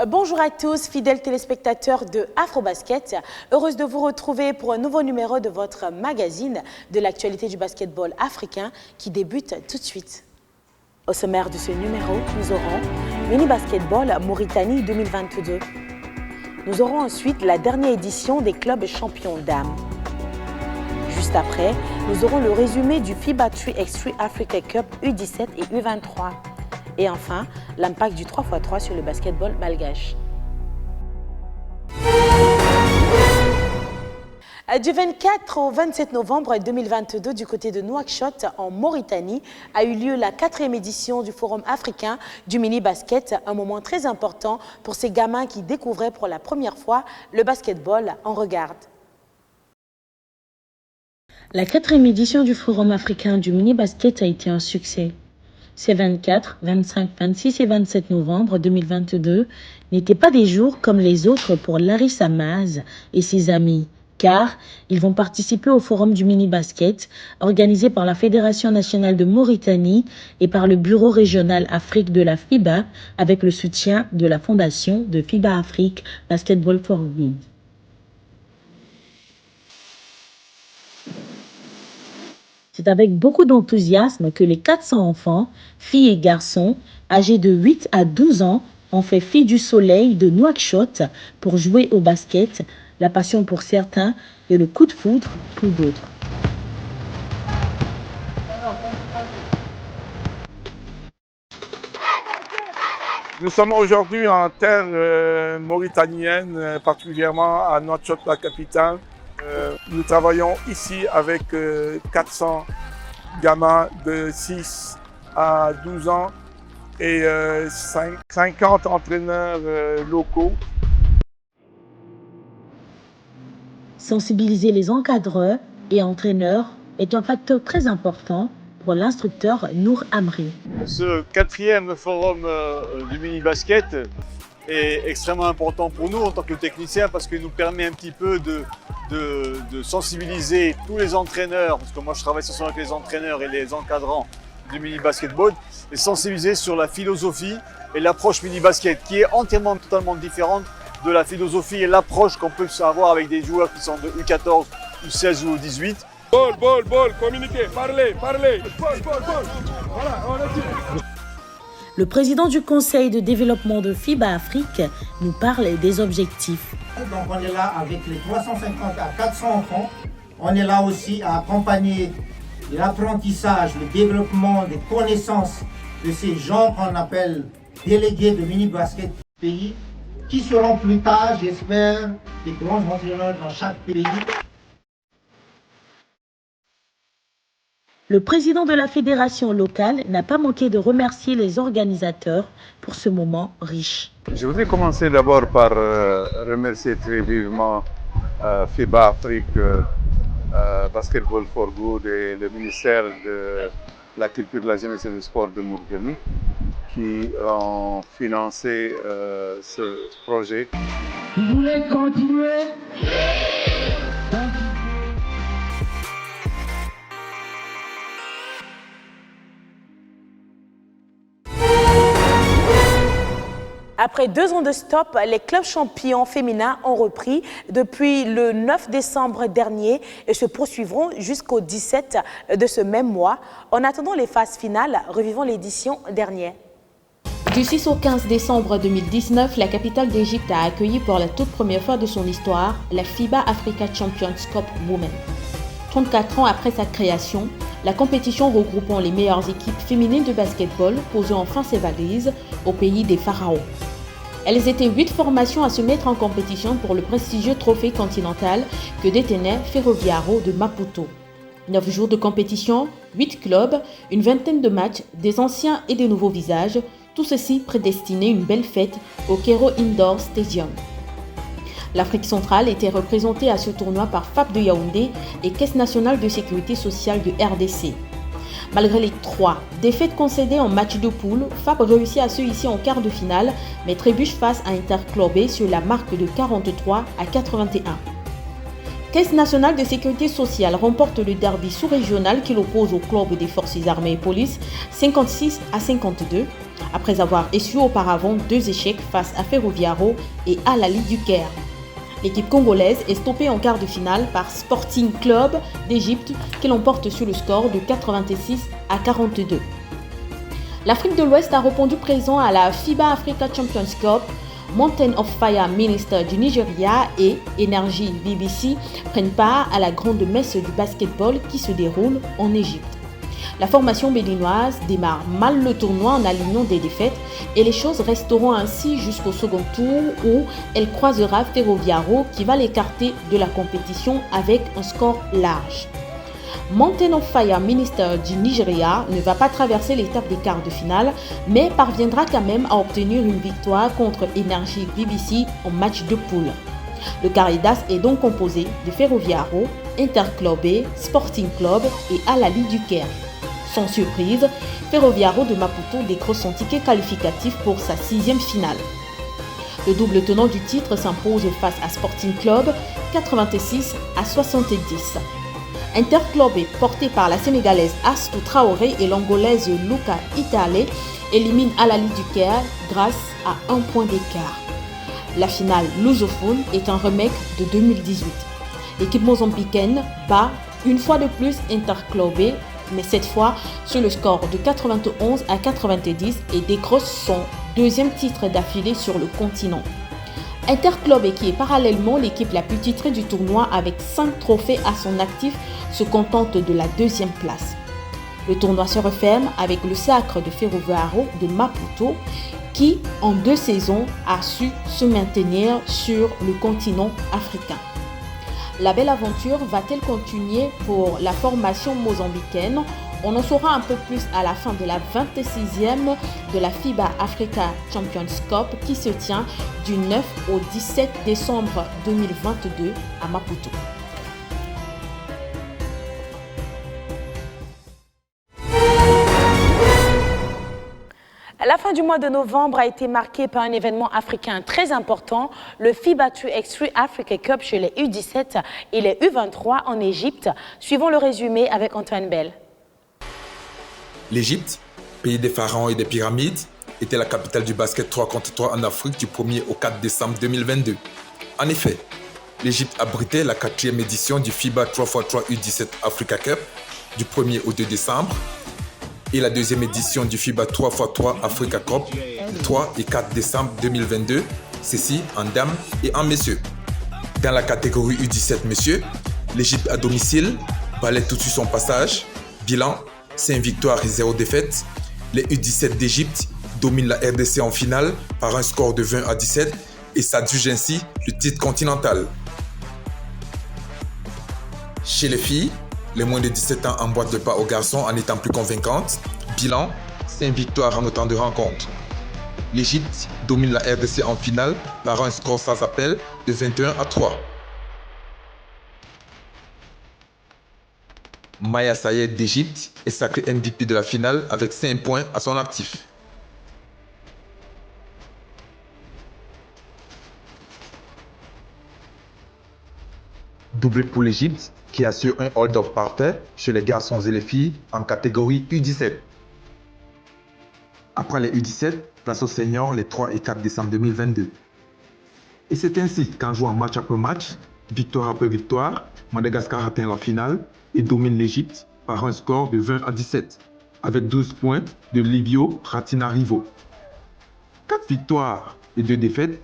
Bonjour à tous, fidèles téléspectateurs de Afrobasket. Heureuse de vous retrouver pour un nouveau numéro de votre magazine de l'actualité du basketball africain qui débute tout de suite. Au sommaire de ce numéro, nous aurons Mini Basketball Mauritanie 2022. Nous aurons ensuite la dernière édition des clubs champions dames. Juste après, nous aurons le résumé du FIBA 3x3 Africa Cup U17 et U23. Et enfin, l'impact du 3x3 sur le basketball malgache. Du 24 au 27 novembre 2022, du côté de Nouakchott, en Mauritanie, a eu lieu la 4e édition du Forum africain du mini-basket, un moment très important pour ces gamins qui découvraient pour la première fois le basketball en regard. La 4e édition du Forum africain du mini-basket a été un succès. Ces 24, 25, 26 et 27 novembre 2022 n'étaient pas des jours comme les autres pour Larissa Maz et ses amis, car ils vont participer au Forum du mini-basket organisé par la Fédération nationale de Mauritanie et par le Bureau régional Afrique de la FIBA avec le soutien de la fondation de FIBA Afrique Basketball for Good. C'est avec beaucoup d'enthousiasme que les 400 enfants, filles et garçons, âgés de 8 à 12 ans, ont fait fi du soleil de Nouakchott pour jouer au basket, la passion pour certains et le coup de foudre pour d'autres. Nous sommes aujourd'hui en terre mauritanienne, particulièrement à Nouakchott, la capitale. Nous travaillons ici avec 400 gamins de 6 à 12 ans et 50 entraîneurs locaux. Sensibiliser les encadreurs et entraîneurs est un facteur très important pour l'instructeur Nour Amri. Ce 4e forum du mini-basket est extrêmement important pour nous en tant que techniciens parce qu'il nous permet un petit peu de sensibiliser tous les entraîneurs, parce que moi je travaille surtout avec les entraîneurs et les encadrants du mini-basketball, et sensibiliser sur la philosophie et l'approche mini-basket qui est entièrement, totalement différente de la philosophie et l'approche qu'on peut avoir avec des joueurs qui sont de U14, U16 ou U18. Ball, communiquez, parlez. Ball. Voilà, on est dit. Le président du conseil de développement de FIBA Afrique nous parle des objectifs. Donc on est là avec les 350 à 400 enfants. On est là aussi à accompagner l'apprentissage, le développement des connaissances de ces gens qu'on appelle délégués de mini-basket pays, qui seront plus tard, j'espère, des grands entraîneurs dans chaque pays. Le président de la fédération locale n'a pas manqué de remercier les organisateurs pour ce moment riche. Je voudrais commencer d'abord par remercier très vivement FIBA Afrique Basketball for Good et le ministère de la Culture, de la Jeunesse et du Sport de Mauritanie qui ont financé ce projet. Vous voulez continuer? Après 2 ans de stop, les clubs champions féminins ont repris depuis le 9 décembre dernier et se poursuivront jusqu'au 17 de ce même mois. En attendant les phases finales, revivons l'édition dernière. Du 6 au 15 décembre 2019, la capitale d'Égypte a accueilli pour la toute première fois de son histoire la FIBA Africa Champions Cup Women. 34 ans après sa création, la compétition regroupant les meilleures équipes féminines de basketball posait enfin ses valises au pays des pharaons. Elles étaient 8 formations à se mettre en compétition pour le prestigieux trophée continental que détenait Ferroviaro de Maputo. 9 jours de compétition, 8 clubs, une vingtaine de matchs, des anciens et des nouveaux visages, tout ceci prédestiné une belle fête au Cairo Indoor Stadium. L'Afrique centrale était représentée à ce tournoi par FAP de Yaoundé et Caisse nationale de sécurité sociale de RDC. Malgré les 3 défaites concédées en match de poule, FAP réussit à se hisser en quart de finale, mais trébuche face à Interclubé sur la marque de 43 à 81. Caisse nationale de sécurité sociale remporte le derby sous-régional qui l'oppose au club des forces armées et police 56 à 52. après avoir essuyé auparavant 2 échecs face à Ferroviaro et Al Ahly du Caire. L'équipe congolaise est stoppée en quart de finale par Sporting Club d'Égypte qui l'emporte sur le score de 86-42. L'Afrique de l'Ouest a répondu présent à la FIBA Africa Champions Cup. Mountain of Fire Minister du Nigeria et Energy BBC prennent part à la grande messe du basketball qui se déroule en Égypte. La formation béninoise démarre mal le tournoi en alignant des défaites et les choses resteront ainsi jusqu'au second tour où elle croisera Ferroviaro qui va l'écarter de la compétition avec un score large. Mountain of Fire Minister du Nigeria ne va pas traverser l'étape des quarts de finale, mais parviendra quand même à obtenir une victoire contre Energy BBC en match de poule. Le Caridas est donc composé de Ferroviaro, Interclubé, Sporting Club et Al Ahly du Caire. Sans surprise, Ferroviaro de Maputo décroche son ticket qualificatif pour sa 6e finale. Le double tenant du titre s'impose face à Sporting Club 86-70. Interclub est porté par la Sénégalaise Astou Traoré et l'Angolaise Luca Itale élimine Al Ahly du Caire grâce à 1 point d'écart. La finale lusophone est un remake de 2018. L'équipe mozambicaine bat une fois de plus Interclubé, mais cette fois sur le score de 91-90 et décroche son 2e titre d'affilée sur le continent. Interclub, qui est parallèlement l'équipe la plus titrée du tournoi avec 5 trophées à son actif, se contente de la 2e place. Le tournoi se referme avec le sacre de Ferroviaro de Maputo qui, en 2 saisons, a su se maintenir sur le continent africain. La belle aventure va-t-elle continuer pour la formation mozambicaine? On en saura un peu plus à la fin de la 26e de la FIBA Africa Champions Cup qui se tient du 9 au 17 décembre 2022 à Maputo. La fin du mois de novembre a été marquée par un événement africain très important, le FIBA 3x3 Africa Cup chez les U17 et les U23 en Égypte. Suivons le résumé avec Antoine Bell. L'Égypte, pays des pharaons et des pyramides, était la capitale du basket 3 contre 3 en Afrique du 1er au 4 décembre 2022. En effet, l'Égypte abritait la 4e édition du FIBA 3x3 U17 Africa Cup du 1er au 2 décembre et la 2e édition du FIBA 3x3 Africa Cup du 3 et 4 décembre 2022, ceci en dames et en messieurs. Dans la catégorie U17 messieurs, l'Égypte à domicile balaie tout de suite son passage. Bilan, 5 victoires et 0 défaites. Les U17 d'Égypte dominent la RDC en finale par un score de 20-17 et s'adjugent ainsi le titre continental. Chez les filles, les moins de 17 ans emboîtent le pas aux garçons en étant plus convaincantes. Bilan, 5 victoires en autant de rencontres. L'Égypte domine la RDC en finale par un score sans appel de 21-3. Maya Sayed d'Égypte est sacrée MVP de la finale avec 5 points à son actif. Doublé pour l'Égypte qui assure un hold-off parfait chez les garçons et les filles en catégorie U17. Après les U17, place aux seniors les 3 et 4 décembre 2022. Et c'est ainsi qu'en jouant match après match, victoire après victoire, Madagascar atteint la finale et domine l'Égypte par un score de 20-17, avec 12 points de Livio Ratinarivo. 4 victoires et 2 défaites,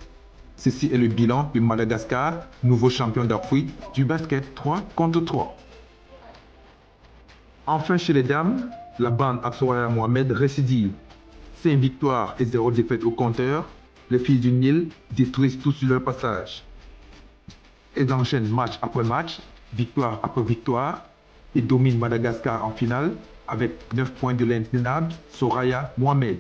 ceci est le bilan de Madagascar, nouveau champion d'Afrique du basket 3 contre 3. Enfin chez les dames, la bande Absouraya Mohamed récidive. 5 victoires et 0 défaites au compteur, les filles du Nil détruisent tout sur leur passage. Elles enchaînent match après match, victoire après victoire, et dominent Madagascar en finale avec 9 points de l'intenable Soraya Mohamed.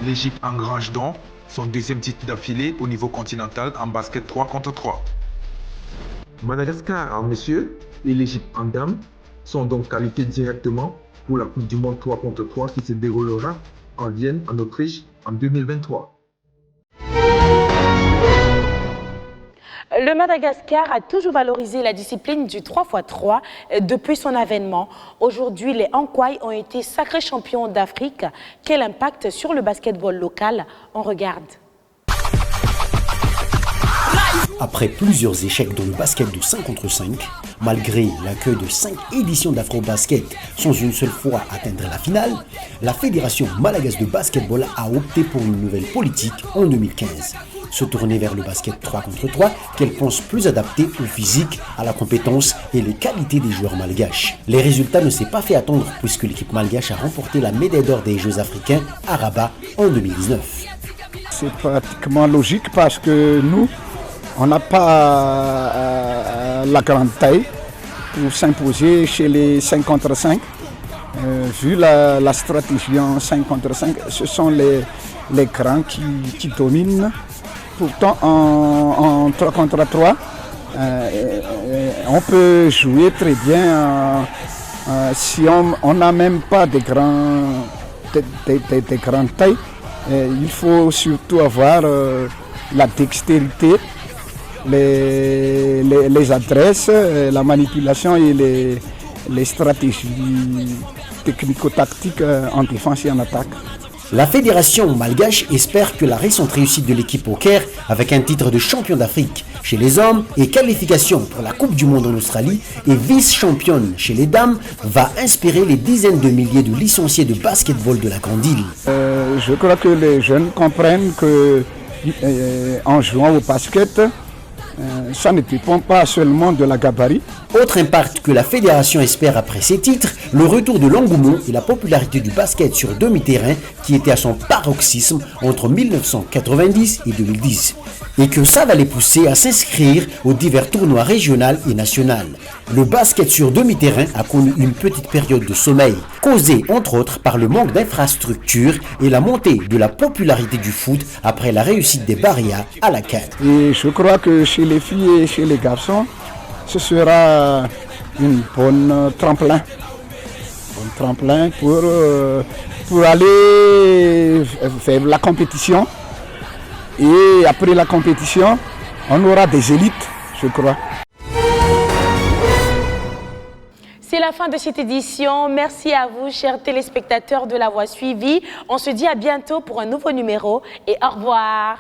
L'Égypte engrange donc son 2e titre d'affilée au niveau continental en basket 3 contre 3. Madagascar en messieurs et l'Égypte en dames sont donc qualifiés directement pour la Coupe du Monde 3 contre 3 qui se déroulera en Vienne, en Autriche, en 2023. Le Madagascar a toujours valorisé la discipline du 3x3 depuis son avènement. Aujourd'hui, les Ankwai ont été sacrés champions d'Afrique. Quel impact sur le basketball local? On regarde. Après plusieurs échecs dans le basket de 5 contre 5, malgré l'accueil de 5 éditions d'Afro-Basket sans une seule fois atteindre la finale, la Fédération malgache de basketball a opté pour une nouvelle politique en 2015. Se tourner vers le basket 3 contre 3 qu'elle pense plus adapté au physique, à la compétence et les qualités des joueurs malgaches. Les résultats ne s'est pas fait attendre puisque l'équipe malgache a remporté la médaille d'or des Jeux africains à Rabat en 2019. C'est pratiquement logique parce que nous, on n'a pas la grande taille pour s'imposer chez les 5 contre 5. Vu la stratégie en 5 contre 5, ce sont les grands qui dominent. Pourtant, en 3 contre 3, on peut jouer très bien si on n'a même pas des grandes tailles. Il faut surtout avoir la dextérité, les adresses, la manipulation et les stratégies technico-tactiques en défense et en attaque. La fédération malgache espère que la récente réussite de l'équipe au Caire, avec un titre de champion d'Afrique chez les hommes et qualification pour la Coupe du Monde en Australie et vice-championne chez les dames, va inspirer les dizaines de milliers de licenciés de basketball de la grande île. Je crois que les jeunes comprennent que en jouant au basket, ça ne dépend pas seulement de la gabarit. Autre impact que la fédération espère après ces titres, le retour de l'engouement et la popularité du basket sur demi-terrain qui était à son paroxysme entre 1990 et 2010. Et que ça va les pousser à s'inscrire aux divers tournois régionaux et nationaux. Le basket sur demi-terrain a connu une petite période de sommeil, causée entre autres par le manque d'infrastructures et la montée de la popularité du foot après la réussite des Barrières à la CAN. Et je crois que chez les filles et chez les garçons, ce sera une bonne tremplin. Pour aller faire la compétition. Et après la compétition, on aura des élites, je crois. C'est la fin de cette édition. Merci à vous, chers téléspectateurs, de l'avoir suivi. On se dit à bientôt pour un nouveau numéro et au revoir.